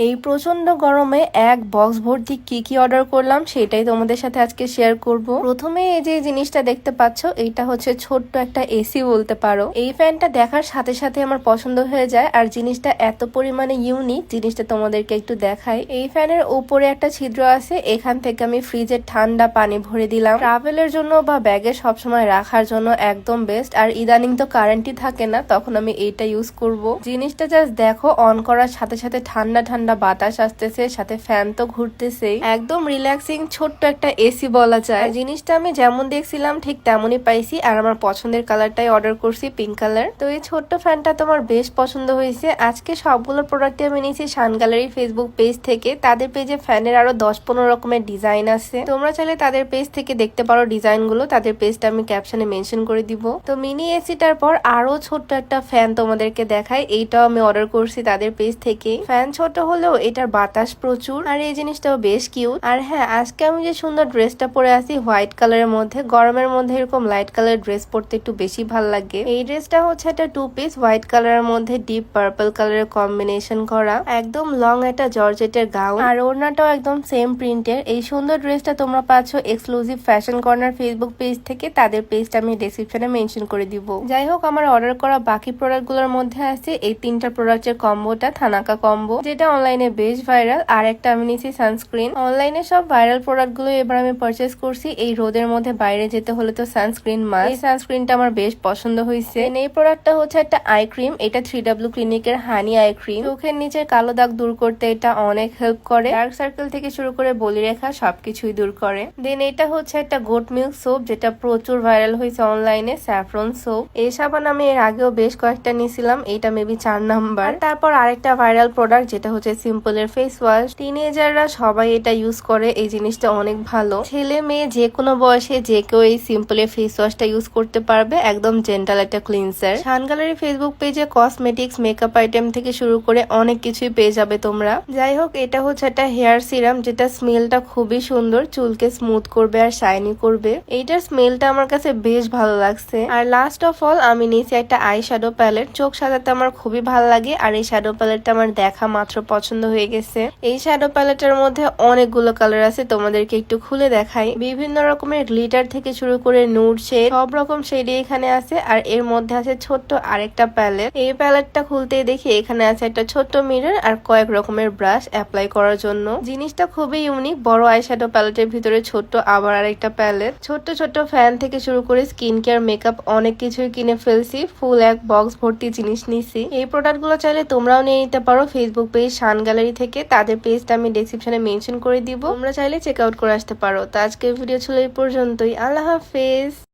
এই প্রচন্ড গরমে এক বক্স ভর্তি কি অর্ডার করলাম সেটাই তোমাদের সাথে আজকে শেয়ার করব। প্রথমে এই যে জিনিসটা দেখতে পাচ্ছ, এইটা হচ্ছে ছোট্ট একটা এসি বলতে পারো। এই ফ্যানটা দেখার সাথে সাথে আমার পছন্দ হয়ে যায়, আর জিনিসটা এত পরিমাণে ইউনিক, জিনিসটা তোমাদেরকে একটু দেখাই। এই ফ্যানের উপরে একটা ছিদ্র আছে, এখান থেকে আমি ফ্রিজের ঠান্ডা পানি ভরে দিলাম। ট্রাভেলের জন্য বা ব্যাগে সবসময় রাখার জন্য একদম বেস্ট। আর ইদানিং তো কারেন্টই থাকে না, তখন আমি এইটা ইউজ করব। জিনিসটা জাস্ট দেখো, অন করার সাথে সাথে ঠান্ডা ঠান্ডা বাতাস আসতেছে, সাথে ফ্যান তো ঘুরতেছেই। একদম রিল্যাক্সিং ছোট্ট একটা এসি বলা যায়। জিনিসটা আমি যেমন দেখছিলাম ঠিক তেমনই পাইছি, আর আমার পছন্দের কালারটাই অর্ডার করছি, পিঙ্ক কালার। তো এই ছোট্ট ফ্যানটা তোমার বেশ পছন্দ হয়েছে। আজকে সবগুলো প্রোডাক্টই আমি নিয়েছি শান গ্যালারি ফেসবুক পেজ থেকে। তাদের পেজে ফ্যানের আরো 10-15 রকমের ডিজাইন আছে, তোমরা চাইলে তাদের পেজ থেকে দেখতে পারো ডিজাইন গুলো। তাদের পেজটা আমি ক্যাপশনে মেনশন করে দিব। তো মিনি এসিটার পর আরো ছোট্ট একটা ফ্যান তোমাদেরকে দেখাই, এইটাও আমি অর্ডার করছি তাদের পেজ থেকে। ফ্যান ছোট হলেও এটার বাতাস প্রচুর, আর এই জিনিসটাও বেশ কিউট। আর হ্যাঁ, আজকে আমি যে সুন্দর ড্রেসটা পরে আছি হোয়াইট কালারের মধ্যে, গরমের মধ্যে এরকম লাইট কালারের ড্রেস পরতে একটু বেশি ভাল লাগে। এই ড্রেসটা হচ্ছে একটা 2 পিস হোয়াইট কালারের মধ্যে ডিপ পার্পল কালারের কম্বিনেশন করা, একদম লং একটা জর্জেটের গাউন, আর ওড়নাটাও একদম সেম প্রিন্টের। এই সুন্দর ড্রেসটা তোমরা পাচ্ছ exclusive fashion corner Facebook page থেকে। তাদের পেজটা আমি ডেসক্রিপশনে মেনশন করে দিব। যাই হোক, আমার অর্ডার করা বাকি প্রোডাক্ট গুলোর মধ্যে আছে এই 3টা প্রোডাক্টের কম্বোটা, থানাকা কম্বো, যেটা অনলাইনে বেশ ভাইরাল। আর একটা আমি নিয়েছি সানস্ক্রিন। অনলাইনে সব ভাইরাল প্রোডাক্ট গুলো এবার আমি পারচেস করছি। এই রোদের মধ্যে বাইরে যেতে হলে তো সানস্ক্রিন মাস্ট। এই সানস্ক্রিনটা আমার বেশ পছন্দ হয়েছে। এই প্রোডাক্টটা হচ্ছে একটা আই ক্রিম, এটা 3W ক্লিনিকের হানি আই ক্রিম। চোখের নিচের কালো দাগ দূর করতে এটা অনেক হেল্প করে, ডার্ক সার্কেল থেকে শুরু করে বলিরেখা সবকিছুই দূর করে। দেন এটা হচ্ছে একটা গোট মিল্ক সোপ, যেটা প্রচুর ভাইরাল হয়েছে অনলাইনে, স্যাফরন সোপ। এই সাবান আমি এর আগেও বেশ কয়েকটা নিয়েছিলাম, এইটা মেবি 4 নাম্বার। তারপর আরেকটা ভাইরাল প্রোডাক্ট যেটা হচ্ছে সিম্পলের ফেস ওয়াশ। টিনেজাররা সবাই এটা ইউজ করে, এই জিনিসটা অনেক ভালো। ছেলে মেয়ে যে কোনো বয়সে যে কেউ এই সিম্পলের ফেস ওয়াশটা ইউজ করতে পারবে, একদম জেন্টাল একটা ক্লিনসার। শান গ্যালারি ফেসবুক পেজে কসমেটিক্স, মেকআপ আইটেম থেকে শুরু করে অনেক কিছুই পেয়ে যাবে তোমরা। যাই হোক, এটা হচ্ছে একটা হেয়ার সিরাম, যেটা স্মেলটা খুবই সুন্দর, চুলকে স্মুথ করবে আর শাইনি করবে। এইটার স্মেলটা আমার কাছে বেশ ভালো লাগছে। আর লাস্ট অফ অল আমি নিয়েছি একটা আই শ্যাডো প্যালেট। চোখ সাজাতে আমার খুবই ভালো লাগে, আর এই শ্যাডো প্যালেটটা আমার দেখা মাত্র পছন্দ হয়ে গেছে। এই শ্যাডো প্যালেটের মধ্যে অনেকগুলো কালার আছে, তোমাদেরকে একটু খুলে দেখাই। বিভিন্ন রকমের গ্লিটার থেকে শুরু করে নুড শেড, সব রকম শেডই এখানে আছে। আর এর মধ্যে আছে ছোট্ট আরেকটা প্যালেট। এই প্যালেটটা খুলতেই দেখি এখানে আছে একটা ছোট্ট মিরর আর কয়েক রকমের ব্রাশ অ্যাপ্লাই করার জন্য। জিনিসটা খুবই ইউনিক। বড় আই শ্যাডো প্যালেটের ভিতরে ছোট্ট আবার আরেকটা প্যালেট। ছোট্ট ছোট্ট ফ্যান থেকে শুরু করে স্কিন কেয়ার, মেকআপ অনেক কিছুই কিনে ফেলছি। ফুল এক বক্স ভর্তি জিনিস নিছি। এই প্রোডাক্ট গুলো চাইলে তোমরাও নিয়ে নিতে পারো ফেসবুক পেজ শান গ্যালারি থেকে। তাদের পেজটা আমি ডেসক্রিপশনে মেনশন করে দিব, তোমরা চাইলে চেক আউট করে আসতে পারো। তো আজকের ভিডিও ছিল এই পর্যন্তই। আল্লাহ হাফেজ।